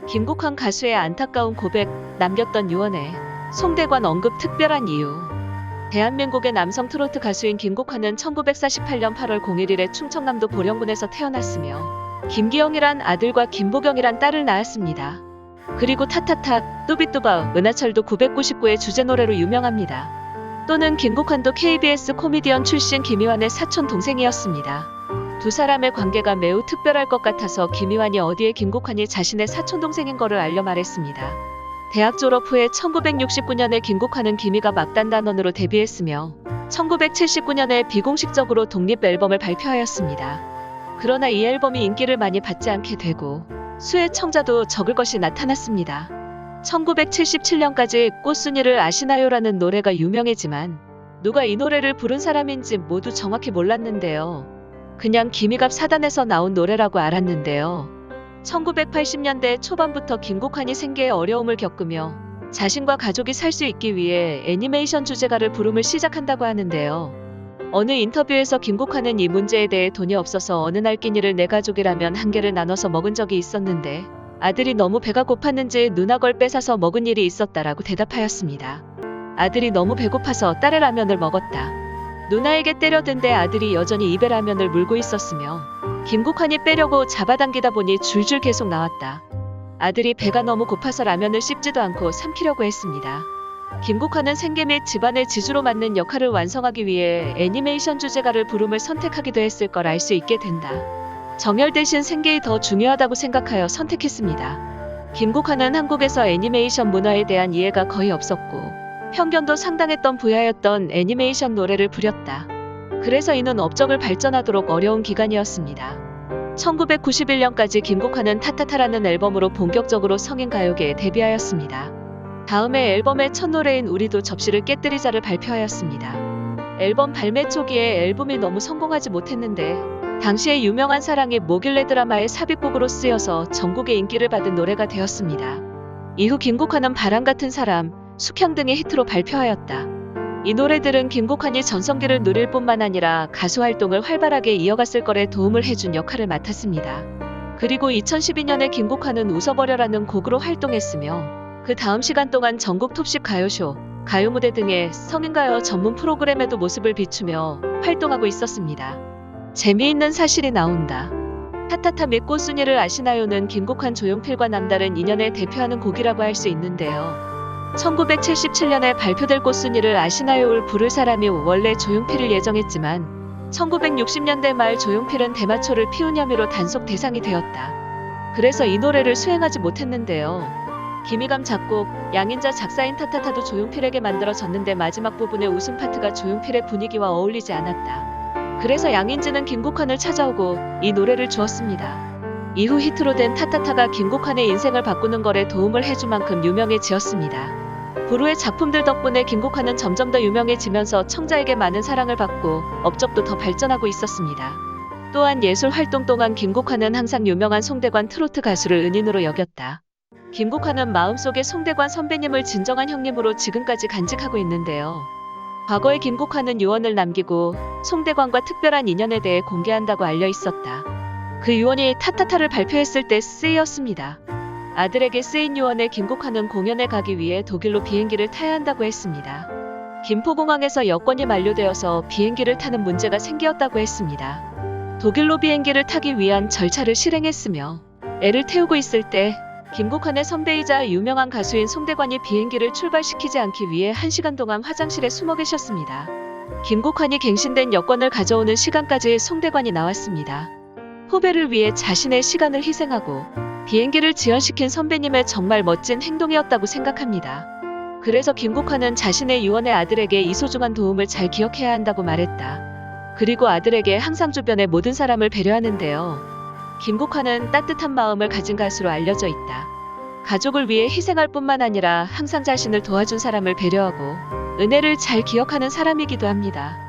김국환 가수의 안타까운 고백 남겼던 유언에 송대관 언급 특별한 이유. 대한민국의 남성 트로트 가수인 김국환은 1948년 8월 01일에 충청남도 보령군에서 태어났으며 김기영이란 아들과 김보경이란 딸을 낳았습니다. 그리고 타타타, 뚜비뚜바, 은하철도 999의 주제 노래로 유명합니다. 또는 김국환도 KBS 코미디언 출신 김희환의 사촌 동생이었습니다. 두 사람의 관계가 매우 특별할 것 같아서 김희환이 어디에 김국환이 자신의 사촌동생인 거를 알려 말했습니다. 대학 졸업 후에 1969년에 김국환은 김희가 막단단원으로 데뷔했으며 1979년에 비공식적으로 독립 앨범을 발표하였습니다. 그러나 이 앨범이 인기를 많이 받지 않게 되고 수혜 청자도 적을 것이 나타났습니다. 1977년까지 꽃순이를 아시나요라는 노래가 유명했지만 누가 이 노래를 부른 사람인지 모두 정확히 몰랐는데요. 그냥 김희갑 사단에서 나온 노래라고 알았는데요. 1980년대 초반부터 김국환이 생계에 어려움을 겪으며 자신과 가족이 살 수 있기 위해 애니메이션 주제가를 부름을 시작한다고 하는데요. 어느 인터뷰에서 김국환은 이 문제에 대해 돈이 없어서 어느 날 끼니를 내 가족이라면 한 개를 나눠서 먹은 적이 있었는데 아들이 너무 배가 고팠는지 누나 걸 뺏어서 먹은 일이 있었다라고 대답하였습니다. 아들이 너무 배고파서 딸의 라면을 먹었다. 누나에게 때려댄데 아들이 여전히 입에 라면을 물고 있었으며 김국환이 빼려고 잡아당기다 보니 줄줄 계속 나왔다. 아들이 배가 너무 고파서 라면을 씹지도 않고 삼키려고 했습니다. 김국환은 생계 및 집안의 지주로 맞는 역할을 완성하기 위해 애니메이션 주제가를 부름을 선택하기도 했을 걸 알 수 있게 된다. 정열 대신 생계이 더 중요하다고 생각하여 선택했습니다. 김국환은 한국에서 애니메이션 문화에 대한 이해가 거의 없었고 편견도 상당했던 부야였던 애니메이션 노래를 부렸다. 그래서 이는 업적을 발전하도록 어려운 기간이었습니다. 1991년까지 김국환은 타타타라는 앨범으로 본격적으로 성인 가요계에 데뷔하였습니다. 다음해 앨범의 첫 노래인 우리도 접시를 깨뜨리자를 발표하였습니다. 앨범 발매 초기에 앨범이 너무 성공하지 못했는데 당시의 유명한 사랑이 뭐길래 드라마의 삽입곡으로 쓰여서 전국에 인기를 받은 노래가 되었습니다. 이후 김국환은 바람같은 사람, 숙향 등의 히트로 발표하였다. 이 노래들은 김국환이 전성기를 누릴 뿐만 아니라 가수 활동을 활발하게 이어갔을 것에 도움을 해준 역할을 맡았습니다. 그리고 2012년에 김국환은 웃어버려라는 곡으로 활동했으며 그 다음 시간 동안 전국 톱10 가요쇼, 가요무대 등의 성인가요 전문 프로그램에도 모습을 비추며 활동하고 있었습니다. 재미있는 사실이 나온다. 타타타 및 꽃순이를 아시나요는 김국환 조용필과 남다른 인연을 대표하는 곡이라고 할 수 있는데요. 1977년에 발표될 꽃순이를 아시나요를 부를 사람이 원래 조용필을 예정했지만 1960년대 말 조용필은 대마초를 피운 혐의로 단속 대상이 되었다. 그래서 이 노래를 수행하지 못했는데요. 김희감 작곡, 양인자 작사인 타타타도 조용필에게 만들어졌는데 마지막 부분의 웃음 파트가 조용필의 분위기와 어울리지 않았다. 그래서 양인지는 김국환을 찾아오고 이 노래를 주었습니다. 이후 히트로 된 타타타가 김국환의 인생을 바꾸는 것에 도움을 해준 만큼 유명해지었습니다. 부르의 작품들 덕분에 김국환은 점점 더 유명해지면서 청자에게 많은 사랑을 받고 업적도 더 발전하고 있었습니다. 또한 예술 활동 동안 김국환은 항상 유명한 송대관 트로트 가수를 은인으로 여겼다. 김국환은 마음속에 송대관 선배님을 진정한 형님으로 지금까지 간직하고 있는데요. 과거에 김국환은 유언을 남기고 송대관과 특별한 인연에 대해 공개한다고 알려 있었다. 그 유언이 타타타를 발표했을 때 쓰였습니다. 아들에게 쓰인 유언에 김국환은 공연에 가기 위해 독일로 비행기를 타야 한다고 했습니다. 김포공항에서 여권이 만료되어서 비행기를 타는 문제가 생겼다고 했습니다. 독일로 비행기를 타기 위한 절차를 실행했으며 애를 태우고 있을 때 김국환의 선배이자 유명한 가수인 송대관이 비행기를 출발시키지 않기 위해 1시간 동안 화장실에 숨어 계셨습니다. 김국환이 갱신된 여권을 가져오는 시간까지 송대관이 나왔습니다. 후배를 위해 자신의 시간을 희생하고 비행기를 지연시킨 선배님의 정말 멋진 행동이었다고 생각합니다. 그래서 김국환은 자신의 유언의 아들에게 이 소중한 도움을 잘 기억해야 한다고 말했다. 그리고 아들에게 항상 주변의 모든 사람을 배려하는데요. 김국환은 따뜻한 마음을 가진 가수로 알려져 있다. 가족을 위해 희생할 뿐만 아니라 항상 자신을 도와준 사람을 배려하고 은혜를 잘 기억하는 사람이기도 합니다.